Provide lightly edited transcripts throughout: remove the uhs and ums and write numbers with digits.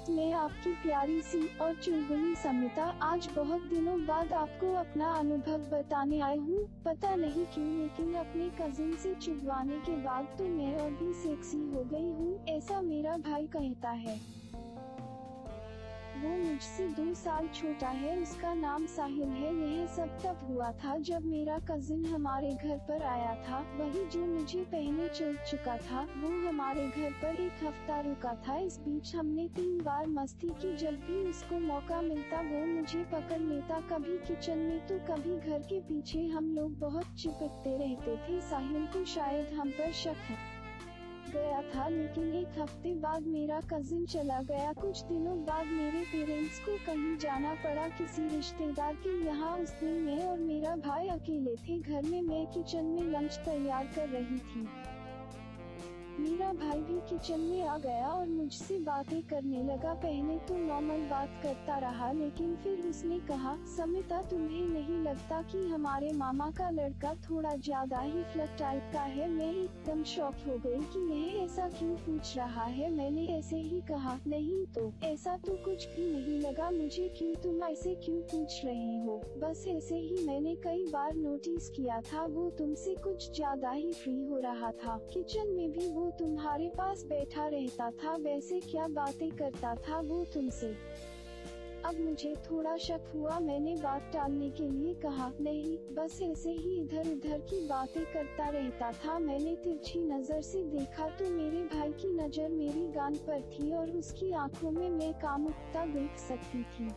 मैं आपकी प्यारी सी और चुलबुली समिता आज बहुत दिनों बाद आपको अपना अनुभव बताने आई हूँ। पता नहीं क्यों लेकिन अपने कजिन से चिढ़वाने के बाद तो मैं और भी सेक्सी हो गई हूँ, ऐसा मेरा भाई कहता है। वो मुझसे 2 साल छोटा है, उसका नाम साहिल है। यह सब तब हुआ था जब मेरा कजिन हमारे घर पर आया था, वही जो मुझे पहले चल चुका था। वो हमारे घर पर 1 हफ्ता रुका था। इस बीच हमने 3 बार मस्ती की। जब भी उसको मौका मिलता वो मुझे पकड़ लेता, कभी किचन में तो कभी घर के पीछे। हम लोग बहुत चिपकते रहते थे। साहिल को शायद हम पर शक गया था, लेकिन 1 हफ्ते बाद मेरा कजिन चला गया। कुछ दिनों बाद मेरे पेरेंट्स को कहीं जाना पड़ा किसी रिश्तेदार के यहाँ। उस दिन मैं और मेरा भाई अकेले थे घर में। मैं किचन में लंच तैयार कर रही थी। मेरा भाई भी किचन में आ गया और मुझसे बातें करने लगा। पहले तो नॉर्मल बात करता रहा, लेकिन फिर उसने कहा, समिता तुम्हें नहीं लगता कि हमारे मामा का लड़का थोड़ा ज्यादा ही फ्लर्ट टाइप का है? मैं एकदम शॉक हो गई कि यह ऐसा क्यों पूछ रहा है। मैंने ऐसे ही कहा, नहीं तो ऐसा तो कुछ भी नहीं लगा मुझे। क्यों, तुम ऐसे क्यों पूछ रहे हो? बस ऐसे ही। मैंने कई बार नोटिस किया था वो तुमसे कुछ ज्यादा ही फ्री हो रहा था। किचन में भी वो तुम्हारे पास बैठा रहता था। वैसे क्या बातें करता था वो तुमसे? अब मुझे थोड़ा शक हुआ। मैंने बात टालने के लिए कहा, नहीं बस ऐसे ही इधर उधर की बातें करता रहता था। मैंने तिरछी नजर से देखा तो मेरे भाई की नजर मेरी गांड पर थी और उसकी आंखों में मैं कामुकता देख सकती थी।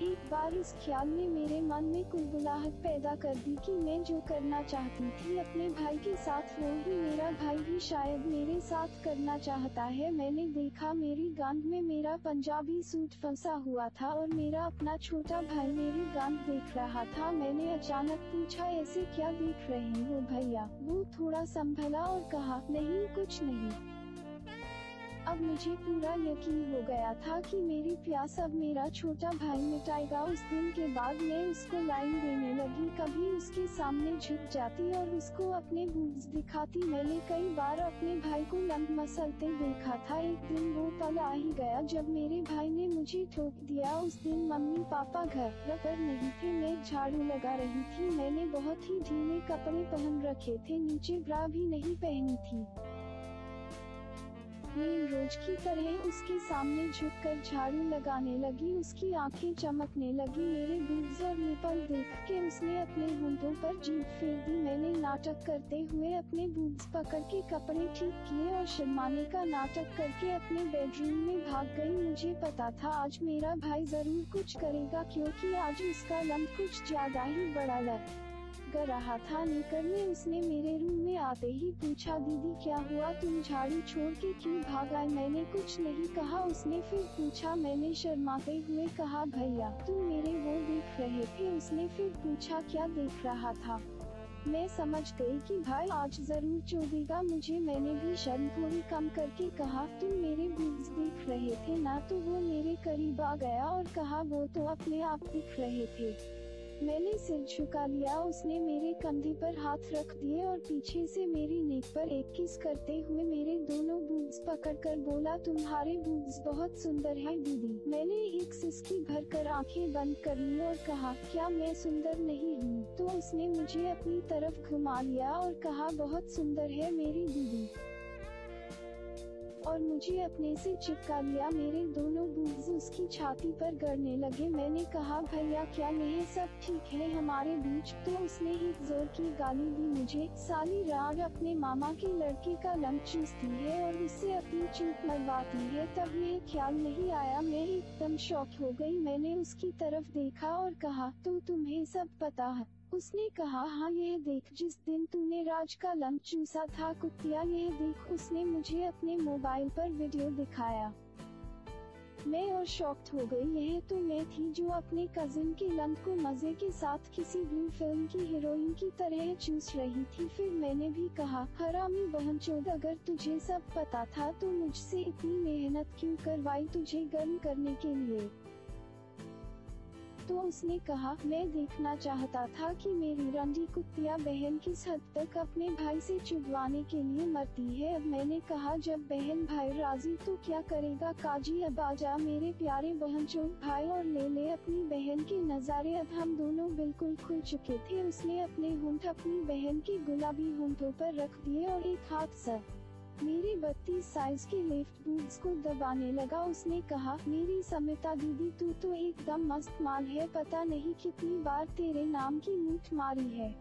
एक बार इस ख्याल ने मेरे मन में कुलबुलाहट पैदा कर दी कि मैं जो करना चाहती थी अपने भाई के साथ, वो ही मेरा भाई भी शायद मेरे साथ करना चाहता है। मैंने देखा मेरी गांड में मेरा पंजाबी सूट फंसा हुआ था और मेरा अपना छोटा भाई मेरी गांड देख रहा था। मैंने अचानक पूछा, ऐसे क्या देख रहे हो भैया? वो थोड़ा संभला और कहा, नहीं कुछ नहीं। अब मुझे पूरा यकीन हो गया था कि मेरी प्यास अब मेरा छोटा भाई मिटाएगा। उस दिन के बाद मैं उसको लाइन देने लगी, कभी उसके सामने झुक जाती और उसको अपने बूब्स दिखाती। मैंने कई बार अपने भाई को लंग मसलते देखा था। एक दिन वो पल आ ही गया जब मेरे भाई ने मुझे ठोक दिया। उस दिन मम्मी पापा घर पर नहीं थे, मैं झाड़ू लगा रही थी। मैंने बहुत ही ढीले कपड़े पहन रखे थे, नीचे ब्रा भी नहीं पहनी थी। मैं रोज की तरह उसके सामने झुककर झाड़ू लगाने लगी। उसकी आंखें चमकने लगी। मेरे बूब्स और निपल देख के उसने अपने होंठों पर जीभ फेर दी। मैंने नाटक करते हुए अपने बूब्स पकड़ के कपड़े ठीक किए और शर्माने का नाटक करके अपने बेडरूम में भाग गई। मुझे पता था आज मेरा भाई जरूर कुछ करेगा, क्योंकि आज उसका लंब कुछ ज्यादा ही बड़ा लग रहा था। निकलने उसने मेरे रूम में आते ही पूछा, दीदी क्या हुआ, तुम झाड़ू छोड़ के क्यों भाग आए? मैंने कुछ नहीं कहा। उसने फिर पूछा। मैंने शर्माते हुए कहा, भैया तुम मेरे वो देख रहे थे। उसने फिर पूछा, क्या देख रहा था? मैं समझ गई कि भाई आज जरूर चोदेगा मुझे। मैंने भी शर्म थोड़ी कम करके कहा, तुम मेरे बूब्स देख रहे थे ना? तो वो मेरे करीब आ गया और कहा, वो तो अपने आप दिख रहे थे। मैंने सिर झुका लिया। उसने मेरे कंधे पर हाथ रख दिए और पीछे से मेरी नेक पर एक किस करते हुए मेरे दोनों बूब्स पकड़कर बोला, तुम्हारे बूब्स बहुत सुंदर है दीदी। मैंने एक सिसकी भरकर आंखें बंद कर ली और कहा, क्या मैं सुंदर नहीं हूँ? तो उसने मुझे अपनी तरफ घुमा लिया और कहा, बहुत सुंदर है मेरी दीदी, और मुझे अपने से चिपका लिया। मेरे दोनों बूब्स उसकी छाती पर गड़ने लगे। मैंने कहा, भैया क्या यह सब ठीक है हमारे बीच? तो उसने एक जोर की गाली दी मुझे, साली राग अपने मामा के लड़के का लंग चूसती है और उससे अपनी चूत मरवाती है। तब ये ख्याल नहीं आया। मैं एकदम शॉक हो गई। मैंने उसकी तरफ देखा और कहा, तो तुम्हें सब पता है? उसने कहा, हाँ यह देख, जिस दिन तूने राज का लंग चूसा था कुत्तिया, यह देख। उसने मुझे अपने मोबाइल पर वीडियो दिखाया। मैं और शॉक्ड हो गई। यह तो मैं थी जो अपने कजिन के लंग को मजे के साथ किसी ब्लू फिल्म की हीरोइन की तरह चूस रही थी। फिर मैंने भी कहा, हरामी बहनचोद, अगर तुझे सब पता था तो मुझसे इतनी मेहनत क्यों करवाई तुझे गर्म करने के लिए? तो उसने कहा, मैं देखना चाहता था कि मेरी रंडी कुत्तिया बहन किस हद तक अपने भाई से चुदवाने के लिए मरती है। अब मैंने कहा, जब बहन भाई राजी तो क्या करेगा काजी, अब आजा मेरे प्यारे बहनचोद भाई और ले ले अपनी बहन के नजारे। अब हम दोनों बिल्कुल खुल चुके थे। उसने अपने होंठ अपनी बहन के गुलाबी होंठों पर रख दिए और एक हाथ से मेरे 32 साइज के लेफ्ट बूट्स को दबाने लगा। उसने कहा, मेरी समिता दीदी तू तो एकदम मस्त माल है, पता नहीं कितनी बार तेरे नाम की मूठ मारी है।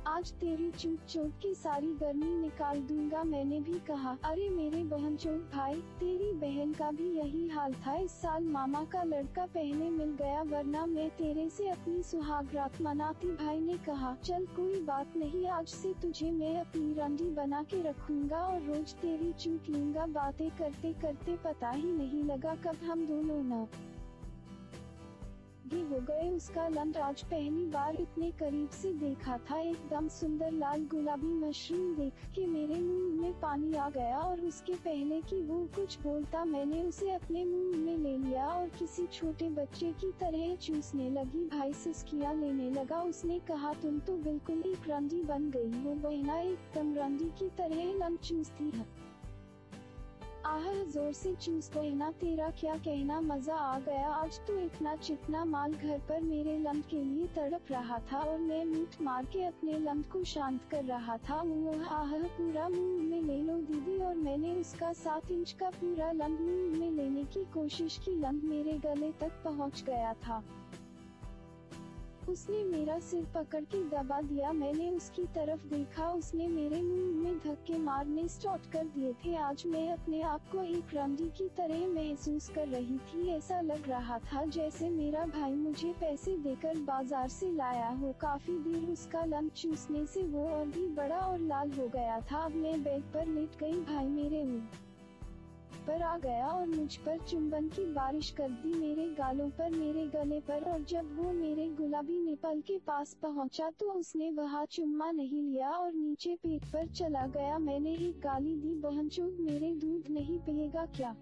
आज तेरी चूक चोट की सारी गर्मी निकाल दूंगा। मैंने भी कहा, अरे मेरे बहनचोद भाई, तेरी बहन का भी यही हाल था। इस साल मामा का लड़का पहले मिल गया, वरना मैं तेरे से अपनी सुहागरात मनाती। भाई ने कहा, चल कोई बात नहीं, आज से तुझे मैं अपनी रंडी बना के रखूंगा और रोज तेरी चूक लूंगा। बातें करते करते पता ही नहीं लगा कब हम दोनों न हो गए। उसका लंड आज पहली बार इतने करीब से देखा था। एकदम सुंदर लाल गुलाबी मशरूम देख के मेरे मुंह में पानी आ गया और उसके पहले कि वो कुछ बोलता मैंने उसे अपने मुंह में ले लिया और किसी छोटे बच्चे की तरह चूसने लगी। भाई सिसकियां लेने लगा। उसने कहा, तुम तो बिल्कुल एक रंडी बन गई हो बहना, एकदम रंडी की तरह लंड चूसती है। आह, जोर से चूस बहना, तेरा क्या कहना, मजा आ गया। आज तो इतना चिकना माल घर पर मेरे लंड के लिए तड़प रहा था और मैं मीठ मार के अपने लंड को शांत कर रहा था। आह, पूरा मुंह में ले लो दीदी। और मैंने उसका 7 इंच का पूरा लंड मुंह में लेने की कोशिश की। लंड मेरे गले तक पहुंच गया था। उसने मेरा सिर पकड़ के दबा दिया। मैंने उसकी तरफ देखा, उसने मेरे मुंह में धक्के मारने स्टार्ट कर दिए थे। आज मैं अपने आप को एक रंडी की तरह महसूस कर रही थी। ऐसा लग रहा था जैसे मेरा भाई मुझे पैसे देकर बाजार से लाया हो। काफी देर उसका लंच चूसने से वो और भी बड़ा और लाल हो गया था। अब मैं बेड पर लेट गई। भाई मेरे मुंह पर आ गया और मुझ पर चुंबन की बारिश कर दी, मेरे गालों पर, मेरे गले पर। और जब वो मेरे गुलाबी निपल के पास पहुंचा तो उसने वहाँ चुम्मा नहीं लिया और नीचे पेट पर चला गया। मैंने एक गाली दी, बहनचोद मेरे दूध नहीं पिएगा क्या?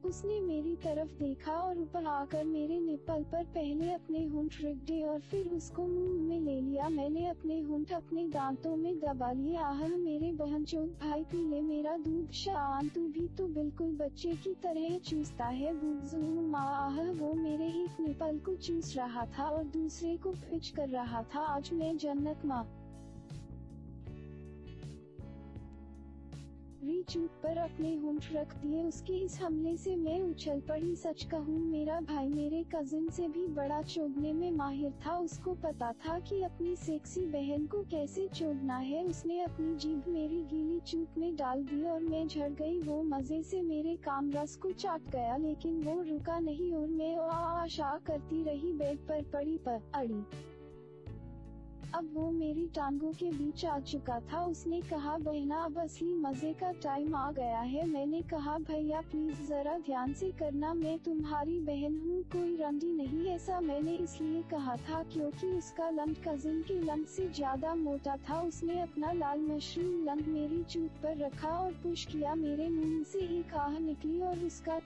उसने मेरी तरफ देखा और ऊपर आकर मेरे निप्पल पर पहले अपने होंठ रख दिए और फिर उसको मुंह में ले लिया। मैंने अपने होंठ अपने दांतों में दबा लिए। आह, मेरे बहनचोद भाई पी ले मेरा दूध। शान, तू भी तो बिल्कुल बच्चे की तरह चूसता है। आह, वो मेरे एक निप्पल को चूस रहा था और दूसरे को पिच कर रहा था। आज मैं जन्नत माँ चूप पर अपने होंठ रख दिए। उसके इस हमले से मैं उछल पड़ी। सच कहूँ, मेरा भाई मेरे कजिन से भी बड़ा चोदने में माहिर था। उसको पता था कि अपनी सेक्सी बहन को कैसे चोदना है। उसने अपनी जीभ मेरी गीली चूप में डाल दी और मैं झड़ गई। वो मजे से मेरे काम रस को चाट गया, लेकिन वो रुका नहीं और मैं आशा करती रही। बेड पर पड़ी पर अड़ी। अब वो मेरी टांगों के बीच आ चुका था। उसने कहा, बहना अब असली मजे का टाइम आ गया है। मैंने कहा, भैया प्लीज जरा ध्यान से करना, मैं तुम्हारी बहन हूँ, कोई रंडी नहीं। ऐसा मैंने इसलिए कहा था क्योंकि उसका लंड कजिन के लंड से ज्यादा मोटा था। उसने अपना लाल मशरूम लंड मेरी चूक पर रखा और पुश किया। मेरे मुंह से एक आह निकली और उसका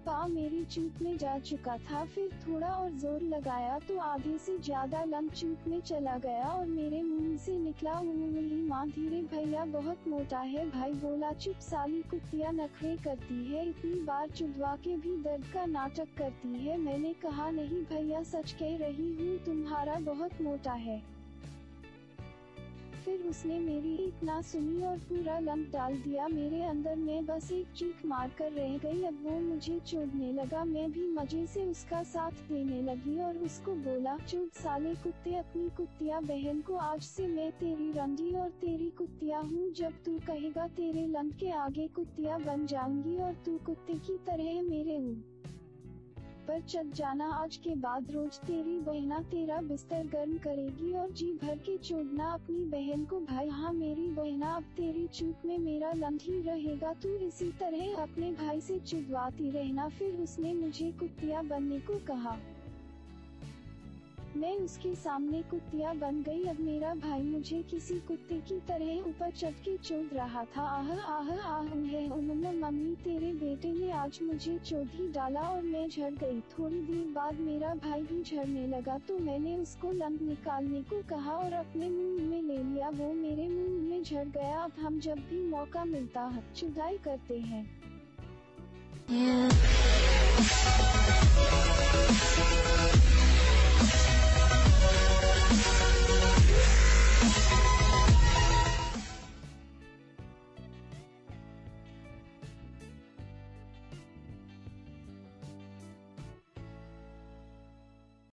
पा मेरी चूक में जा चुका था। फिर थोड़ा और जोर लगाया तो आधे से ज्यादा लंग चूक में चला गया और मेरे मुंह से निकला, उंगली माँ धीरे, भैया बहुत मोटा है। भाई बोला, चुप साली कुत्तिया नखरे करती है, इतनी बार चुदवा के भी दर्द का नाटक करती है। मैंने कहा, नहीं भैया सच कह रही हूँ, तुम्हारा बहुत मोटा है। फिर उसने मेरी एक ना सुनी और पूरा लंप डाल दिया मेरे अंदर। मैं बस एक चीख मार कर रह गई। अब वो मुझे चोदने लगा, मैं भी मजे से उसका साथ देने लगी और उसको बोला, चोद साले कुत्ते अपनी कुत्तिया बहन को। आज से मैं तेरी रंडी और तेरी कुत्तिया हूँ। जब तू कहेगा तेरे लंप के आगे कुत्तिया बन जाऊंगी और तू कुत्ते की तरह मेरे पर चढ़ जाना। आज के बाद रोज तेरी बहना तेरा बिस्तर गर्म करेगी और जी भर के चोदना अपनी बहन को। भाई हाँ, मेरी बहना अब तेरी चूक में मेरा लंड ही रहेगा, तू इसी तरह अपने भाई से चुदवाती रहना। फिर उसने मुझे कुत्तिया बनने को कहा। मैं उसके सामने कुत्तिया बन गई। अब मेरा भाई मुझे किसी कुत्ते की तरह ऊपर चढ़ के चोद रहा था। आह आह आह मम्मी तेरे बेटे ने आज मुझे चोद ही डाला और मैं झड़ गई। थोड़ी देर बाद मेरा भाई भी झड़ने लगा तो मैंने उसको लंब निकालने को कहा और अपने मुंह में ले लिया। वो मेरे मुंह में झड़ गया। अब हम जब भी मौका मिलता है चुदाई करते हैं।